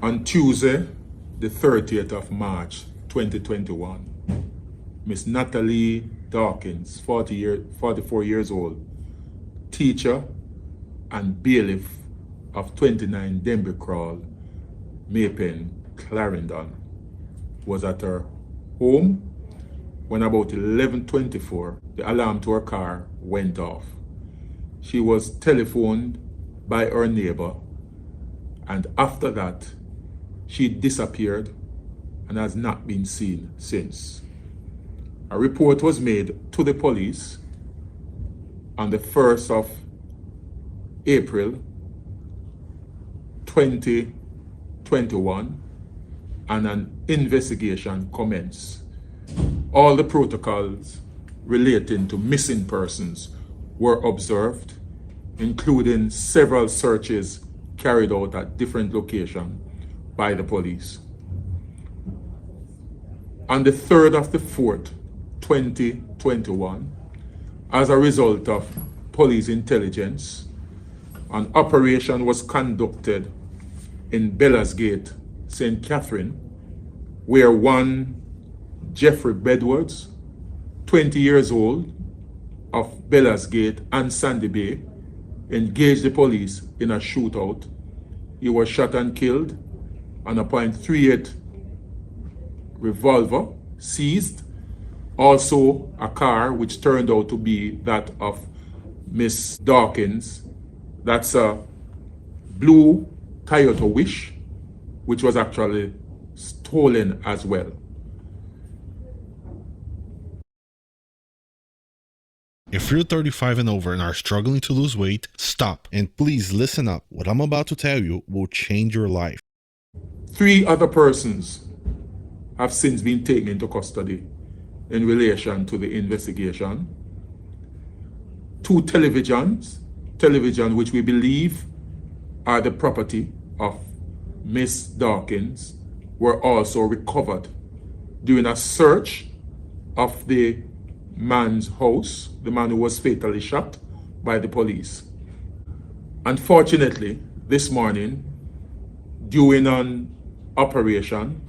On Tuesday, the 30th of March, 2021, Miss Nattalie Dawkins, 44 years old, teacher and bailiff of 29 Denby Crawl, Maypen, Clarendon, was at her home when about 11:24, the alarm to her car went off. She was telephoned by her neighbor, and after that, she disappeared and has not been seen since. A report was made to the police on the 1st of April 2021, and an investigation commenced. All the protocols relating to missing persons were observed, including several searches carried out at different locations by the police. On the 3rd of the 4th, 2021, as a result of police intelligence, an operation was conducted in Bellasgate, St. Catherine, where one Jeffrey Bedwards, 20 years old, of Bellasgate and Sandy Bay, engaged the police in a shootout. He was shot and killed, and a .38 revolver seized. Also, a car which turned out to be that of Miss Dawkins. That's a blue Toyota Wish, which was actually stolen as well. If you're 35 and over and are struggling to lose weight, stop and please listen up. What I'm about to tell you will change your life. 3 other persons have since been taken into custody in relation to the investigation. 2 televisions which we believe are the property of Miss Dawkins, were also recovered during a search of the man's house, the man who was fatally shot by the police. Unfortunately, this morning, during an operation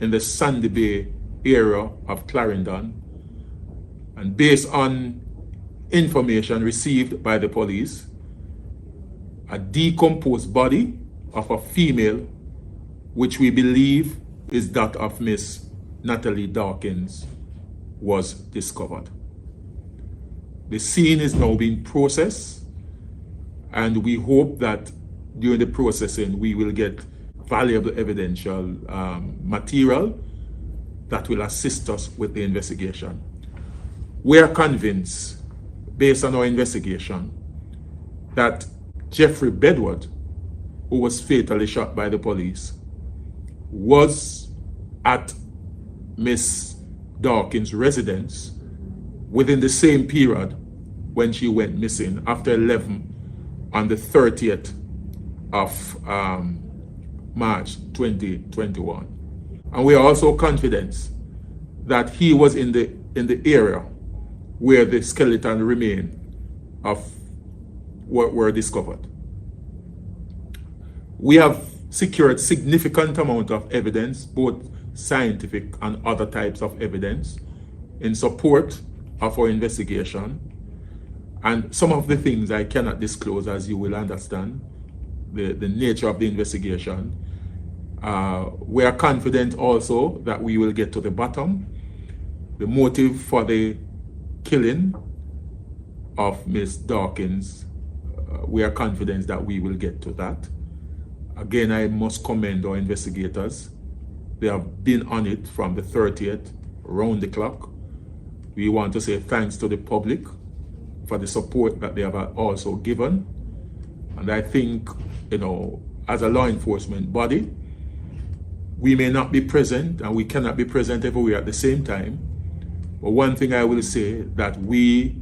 in the Sandy Bay area of Clarendon, and based on information received by the police, a decomposed body of a female, which we believe is that of Miss Nattalie Dawkins, was discovered. The scene is now being processed, and we hope that during the processing we will get valuable evidential material that will assist us with the investigation. We are convinced, based on our investigation, that Jeffrey Bedward, who was fatally shot by the police, was at Miss Dawkins' residence within the same period when she went missing, after 11 on the 30th of March 2021. And we are also confident that he was in the area where the skeleton remains of what were discovered. We have secured significant amount of evidence, both scientific and other types of evidence, in support of our investigation. And some of the things I cannot disclose, as you will understand, the nature of the investigation. We are confident also that we will get to the bottom, the motive for the killing of Miss Dawkins. We are confident that we will get to that. Again, I must commend our investigators. They have been on it from the 30th, round the clock. We want to say thanks to the public for the support that they have also given. And I think, as a law enforcement body, we may not be present and we cannot be present everywhere at the same time. But one thing I will say, that we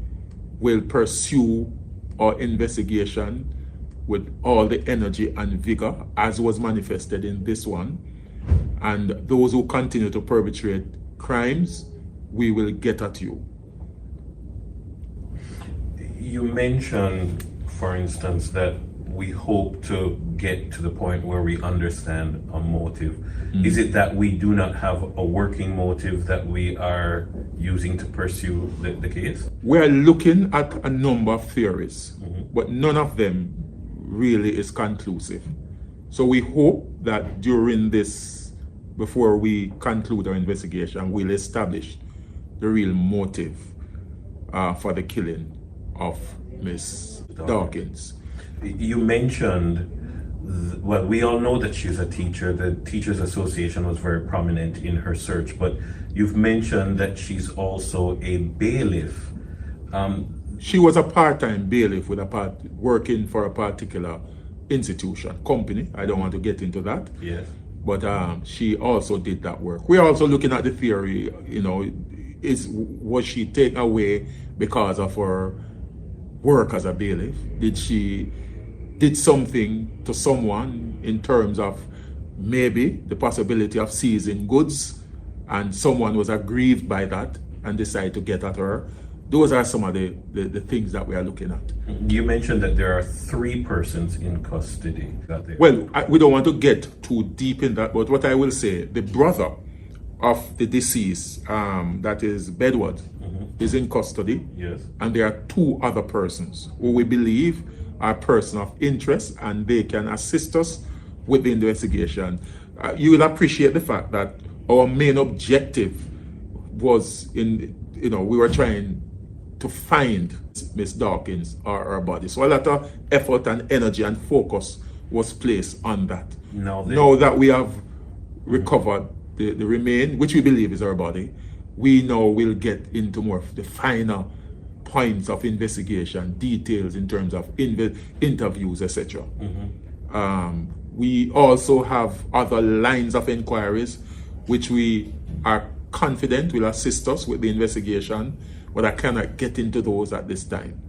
will pursue our investigation with all the energy and vigor as was manifested in this one. And those who continue to perpetrate crimes, we will get at you. You mentioned, for instance, that we hope to get to the point where we understand a motive. Is it that we do not have a working motive that we are using to pursue the case? We are looking at a number of theories, but none of them really is conclusive. So we hope that during this, before we conclude our investigation, we'll establish the real motive for the killing of Miss Dawkins. You mentioned, well, we all know that she's a teacher. The Teachers Association was very prominent in her search, but you've mentioned that she's also a bailiff. She was a part-time bailiff with working for a particular institution, company. I don't want to get into that. Yes. But she also did that work. We're also looking at the theory, was she taken away because of her work as a bailiff? Did she did something to someone in terms of maybe the possibility of seizing goods, and someone was aggrieved by that and decided to get at her? Those are some of the things that we are looking at. You mentioned that there are 3 persons in custody. Well, we don't want to get too deep in that, but what I will say, the brother of the deceased, that is Bedward, is in custody. Yes. And there are 2 other persons who we believe are persons of interest, and they can assist us with the investigation. You will appreciate the fact that our main objective was we were trying to find Miss Dawkins or her body. So a lot of effort and energy and focus was placed on that. Now that we have recovered the remain, which we believe is her body, we now will get into more of the finer points of investigation, details in terms of interviews, etc. We also have other lines of inquiries which we are confident will assist us with the investigation, but I cannot get into those at this time.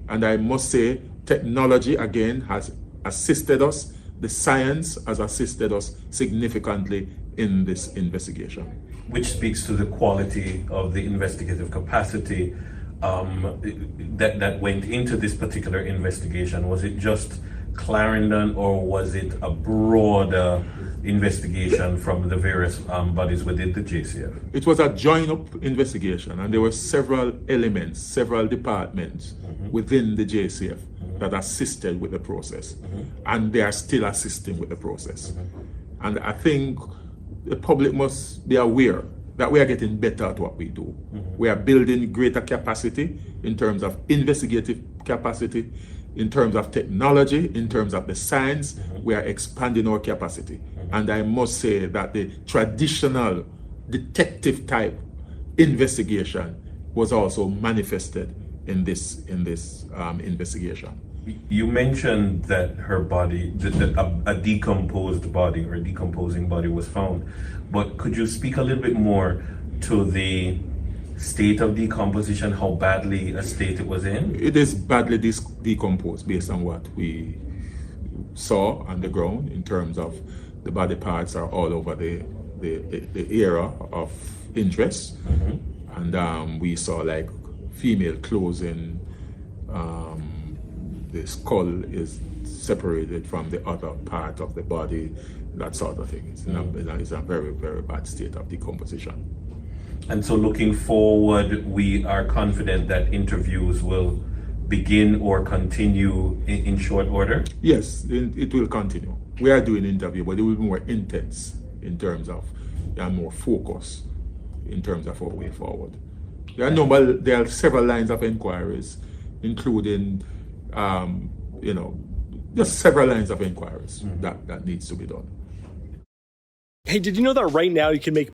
And I must say, technology again has assisted us. The science has assisted us significantly in this investigation. Which speaks to the quality of the investigative capacity that went into this particular investigation. Was it just Clarendon, or was it a broader investigation from the various bodies within the JCF? It was a joined-up investigation, and there were several elements, several departments within the JCF that assisted with the process, and they are still assisting with the process. And I think the public must be aware that we are getting better at what we do. We are building greater capacity in terms of investigative capacity, in terms of technology, in terms of the science. We are expanding our capacity. And I must say that the traditional detective type investigation was also manifested in this investigation. You mentioned that her body, a decomposed body or a decomposing body was found, but could you speak a little bit more to the state of decomposition, how badly a state it was in? It is badly decomposed based on what we saw on the ground in terms of the body parts are all over the area of interest. And we saw like female clothing, the skull is separated from the other part of the body, that sort of thing. It's a very, very bad state of decomposition. And so looking forward, we are confident that interviews will begin or continue in short order? Yes, it will continue. We are doing interview, but it will be more intense in terms of, and more focus in terms of our way forward. There are several lines of inquiries, including, just several lines of inquiries that needs to be done. Hey, did you know that right now you can make